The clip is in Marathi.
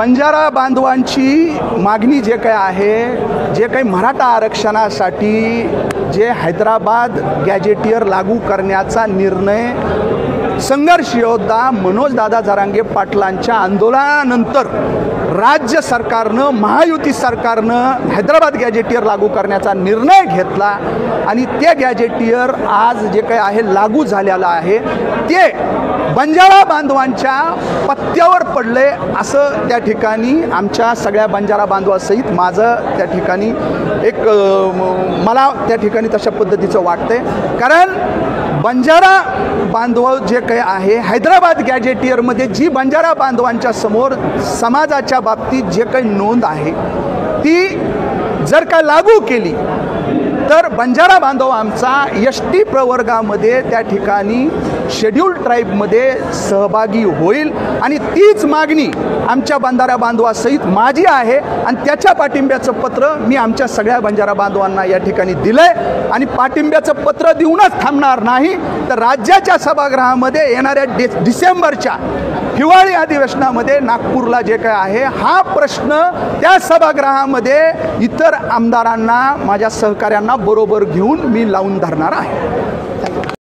बंजारा बांधवांची मागणी जे काही आहे, जे काही मराठा आरक्षणासाठी जे हैदराबाद गॅजेटियर लागू करण्याचा निर्णय संघर्ष योद्धा मनोजदादा जरांगे पाटलांच्या आंदोलनानंतर राज्य सरकारनं, महायुती सरकारनं हैदराबाद गॅजेटियर लागू करण्याचा निर्णय घेतला आणि ते गॅजेटियर आज जे काही आहे लागू झालेलं आहे ते बंजारा बांधवांच्या पत्त्यावर पडले असं त्या ठिकाणी आमच्या सगळ्या बंजारा बांधवासहित माझं त्या ठिकाणी एक मला त्या ठिकाणी तशा पद्धतीचं वाटतंय। कारण बंजारा बांधव जे काही आहे हैदराबाद गॅजेटियरमध्ये जी बंजारा बांधवांच्या समोर समाजाच्या बाबतीत जे काही नोंद आहे ती जर का लागू केली तर बंजारा बांधव आमचा एसटी प्रवर्गामध्ये त्या ठिकाणी शेड्यूल्ड ट्राईबमध्ये सहभागी होईल आणि तीच मागणी आमच्या बंजारा बांधवासहित माझी आहे आणि त्याच्या पाठिंब्याचं पत्र मी आमच्या सगळ्या बंजारा बांधवांना या ठिकाणी दिलंय आणि पाठिंब्याचं पत्र देऊनच थांबणार नाही तर राज्याच्या सभागृहामध्ये येणाऱ्या डिसेंबरच्या हिवाळी अधिवेशनामध्ये नागपूरला जे काय आहे हा प्रश्न त्या सभागृहामध्ये इतर आमदारांना, माझ्या सहकाऱ्यांना बरोबर घेऊन मी लावून धरणार आहे।